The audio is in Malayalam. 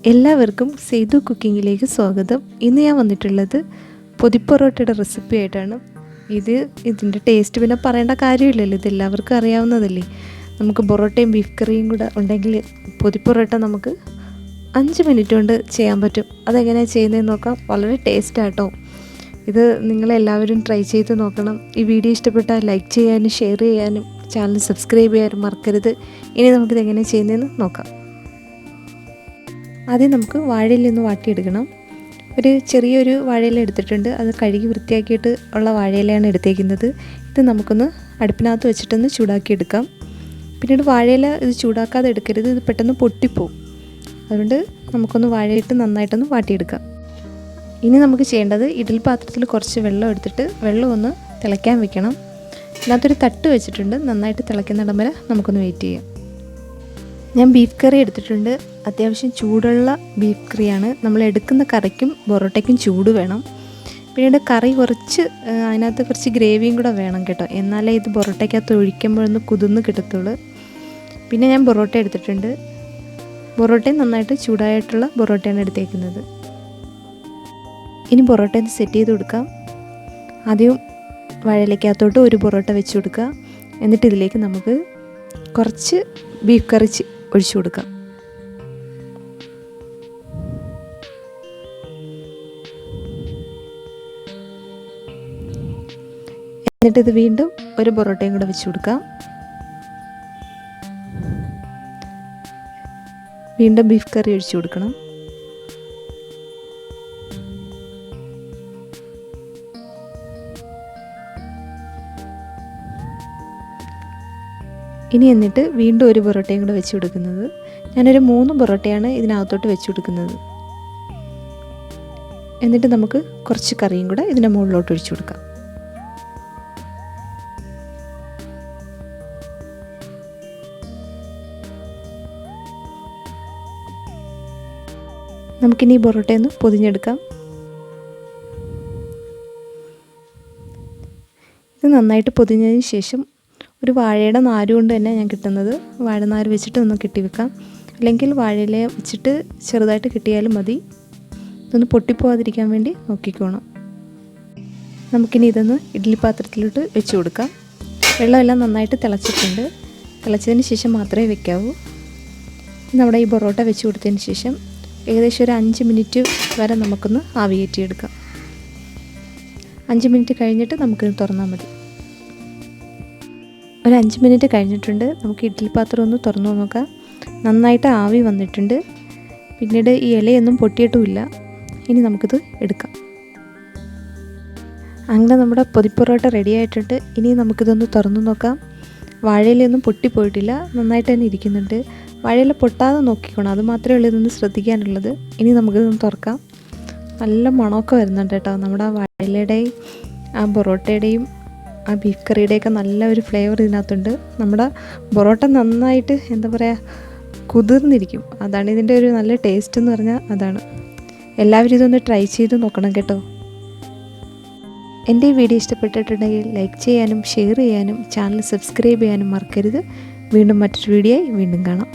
എല്ലാവർക്കും സേതു കുക്കിങ്ങിലേക്ക് സ്വാഗതം. ഇന്ന് ഞാൻ വന്നിട്ടുള്ളത് പൊതിപ്പൊറോട്ടയുടെ റെസിപ്പി ആയിട്ടാണ്. ഇതിൻ്റെ ടേസ്റ്റ് പിന്നെ പറയേണ്ട കാര്യമില്ലല്ലോ, ഇതെല്ലാവർക്കും അറിയാവുന്നതല്ലേ. നമുക്ക് പൊറോട്ടയും ബീഫ് കറിയും കൂടെ ഉണ്ടെങ്കിൽ പൊതിപ്പൊറോട്ട നമുക്ക് 5 മിനിറ്റ് കൊണ്ട് ചെയ്യാൻ പറ്റും. അതെങ്ങനെയാണ് ചെയ്യുന്നതെന്ന് നോക്കാം. വളരെ ടേസ്റ്റാട്ടോ. ഇത് നിങ്ങളെല്ലാവരും ട്രൈ ചെയ്ത് നോക്കണം. ഈ വീഡിയോ ഇഷ്ടപ്പെട്ടാൽ ലൈക്ക് ചെയ്യാനും ഷെയർ ചെയ്യാനും ചാനൽ സബ്സ്ക്രൈബ് ചെയ്യാനും മറക്കരുത്. ഇനി നമുക്കിത് എങ്ങനെ ചെയ്യുന്നതെന്ന് നോക്കാം. ആദ്യം നമുക്ക് വാഴയിൽ നിന്ന് വാട്ടിയെടുക്കണം. ഒരു ചെറിയൊരു വാഴയില എടുത്തിട്ടുണ്ട്. അത് കഴുകി വൃത്തിയാക്കിയിട്ട് ഉള്ള വാഴയിലയാണ് എടുത്തേക്കുന്നത്. ഇത് നമുക്കൊന്ന് അടുപ്പിനകത്ത് വെച്ചിട്ടൊന്ന് ചൂടാക്കിയെടുക്കാം. പിന്നീട് വാഴയില ഇത് ചൂടാക്കാതെ എടുക്കരുത്, ഇത് പെട്ടെന്ന് പൊട്ടിപ്പോവും. അതുകൊണ്ട് നമുക്കൊന്ന് വാഴയിട്ട് നന്നായിട്ടൊന്ന് വാട്ടിയെടുക്കാം. ഇനി നമുക്ക് ചെയ്യേണ്ടത് ഇഡ്ഡലി പാത്രത്തിൽ കുറച്ച് വെള്ളം എടുത്തിട്ട് വെള്ളം ഒന്ന് തിളയ്ക്കാൻ വെക്കണം. ഇതിനകത്തൊരു തട്ട് വെച്ചിട്ടുണ്ട്. നന്നായിട്ട് തിളയ്ക്കുന്നിടം വരെ നമുക്കൊന്ന് വെയിറ്റ് ചെയ്യാം. ഞാൻ ബീഫ് കറി എടുത്തിട്ടുണ്ട്. അത്യാവശ്യം ചൂടുള്ള ബീഫ് കറിയാണ്. നമ്മൾ എടുക്കുന്ന കറിക്കും പൊറോട്ടയ്ക്കും ചൂട് വേണം. പിന്നീട് കറി അതിനകത്ത് കുറച്ച് ഗ്രേവിയും കൂടെ വേണം കേട്ടോ, എന്നാലേ ഇത് പൊറോട്ടയ്ക്കകത്ത് ഒഴിക്കുമ്പോഴൊന്ന് കുതിർന്ന് കിട്ടത്തുള്ളൂ. പിന്നെ ഞാൻ പൊറോട്ട എടുത്തിട്ടുണ്ട്. പൊറോട്ടയും നന്നായിട്ട് ചൂടായിട്ടുള്ള പൊറോട്ടയാണ് എടുത്തേക്കുന്നത്. ഇനി പൊറോട്ട ഒന്ന് സെറ്റ് ചെയ്ത് കൊടുക്കാം. ആദ്യം വാഴയിലേക്കകത്തോട്ട് ഒരു പൊറോട്ട വെച്ച് കൊടുക്കുക. എന്നിട്ട് ഇതിലേക്ക് നമുക്ക് കുറച്ച് ബീഫ് കറി ഒഴിച്ചു കൊടുക്കാം. എന്നിട്ട് ഇത് വീണ്ടും ഒരു പൊറോട്ടയും കൂടെ വെച്ച് കൊടുക്കാം. വീണ്ടും ബീഫ് കറി ഒഴിച്ചു കൊടുക്കണം. ഇനി എന്നിട്ട് വീണ്ടും ഒരു പൊറോട്ടയും കൂടെ വെച്ച് കൊടുക്കുന്നത്. ഞാനൊരു 3 പൊറോട്ടയാണ് ഇതിനകത്തോട്ട് വെച്ച് കൊടുക്കുന്നത്. എന്നിട്ട് നമുക്ക് കുറച്ച് കറിയും കൂടെ ഇതിൻ്റെ മുകളിലോട്ട് ഒഴിച്ചു കൊടുക്കാം. നമുക്കിനി ഈ പൊറോട്ടയൊന്ന് പൊതിഞ്ഞെടുക്കാം. ഇത് നന്നായിട്ട് പൊതിഞ്ഞതിന് ശേഷം ഒരു വാഴയുടെ നാര് കൊണ്ട് തന്നെ ഞാൻ കിട്ടുന്നത്, വാഴനാര് വെച്ചിട്ട് ഒന്ന് കെട്ടി വെക്കാം. അല്ലെങ്കിൽ വാഴയില വെച്ചിട്ട് ചെറുതായിട്ട് കെട്ടിയാലും മതി. ഇതൊന്ന് പൊട്ടിപ്പോവാതിരിക്കാൻ വേണ്ടി നോക്കിക്കോണം. നമുക്കിനി ഇതൊന്ന് ഇഡ്ഡലി പാത്രത്തിലോട്ട് വെച്ച് കൊടുക്കാം. വെള്ളമെല്ലാം നന്നായിട്ട് തിളച്ചിട്ടുണ്ട്. തിളച്ചതിന് ശേഷം മാത്രമേ വെക്കാവൂ. നമ്മുടെ ഈ പൊറോട്ട വെച്ച് കൊടുത്തതിന് ശേഷം ഏകദേശം ഒരു 5 മിനിറ്റ് വരെ നമുക്കൊന്ന് ആവി കയറ്റിയെടുക്കാം. 5 മിനിറ്റ് കഴിഞ്ഞിട്ട് നമുക്കിത് തുറന്നാൽ മതി. ഒരു 5 മിനിറ്റ് കഴിഞ്ഞിട്ടുണ്ട്. നമുക്ക് ഇഡ്ഡലി പാത്രം ഒന്ന് തുറന്നു നോക്കാം. നന്നായിട്ട് ആവി വന്നിട്ടുണ്ട്. പിന്നീട് ഈ ഇലയൊന്നും പൊട്ടിയിട്ടുമില്ല. ഇനി നമുക്കിത് എടുക്കാം. അങ്ങനെ നമ്മുടെ പൊതിപ്പൊറോട്ട റെഡി ആയിട്ടുണ്ട്. ഇനി നമുക്കിതൊന്ന് തുറന്നു നോക്കാം. വാഴയിലൊന്നും പൊട്ടിപ്പോയിട്ടില്ല, നന്നായിട്ട് തന്നെ ഇരിക്കുന്നുണ്ട്. വാഴയില പൊട്ടാതെ നോക്കിക്കോണം, അത് മാത്രമേ ഉള്ളൂ ഇതൊന്ന് ശ്രദ്ധിക്കാനുള്ളത്. ഇനി നമുക്കിതൊന്ന് തുറക്കാം. നല്ല മണമൊക്കെ വരുന്നുണ്ട് കേട്ടോ. നമ്മുടെ ആ വാഴയിലയുടെയും ആ പൊറോട്ടയുടെയും ആ ബീഫ് കറിയുടെയൊക്കെ നല്ല ഒരു ഫ്ലേവർ ഇതിനകത്തുണ്ട്. നമ്മുടെ പൊറോട്ട നന്നായിട്ട് കുതിർന്നിരിക്കും. അതാണ് ഇതിൻ്റെ ഒരു നല്ല ടേസ്റ്റ് എന്ന് പറഞ്ഞാൽ അതാണ്. എല്ലാവരും ഇതൊന്ന് ട്രൈ ചെയ്ത് നോക്കണം കേട്ടോ. എൻ്റെ ഈ വീഡിയോ ഇഷ്ടപ്പെട്ടിട്ടുണ്ടെങ്കിൽ ലൈക്ക് ചെയ്യാനും ഷെയർ ചെയ്യാനും ചാനൽ സബ്സ്ക്രൈബ് ചെയ്യാനും മറക്കരുത്. വീണ്ടും മറ്റൊരു വീഡിയോയായി വീണ്ടും കാണാം.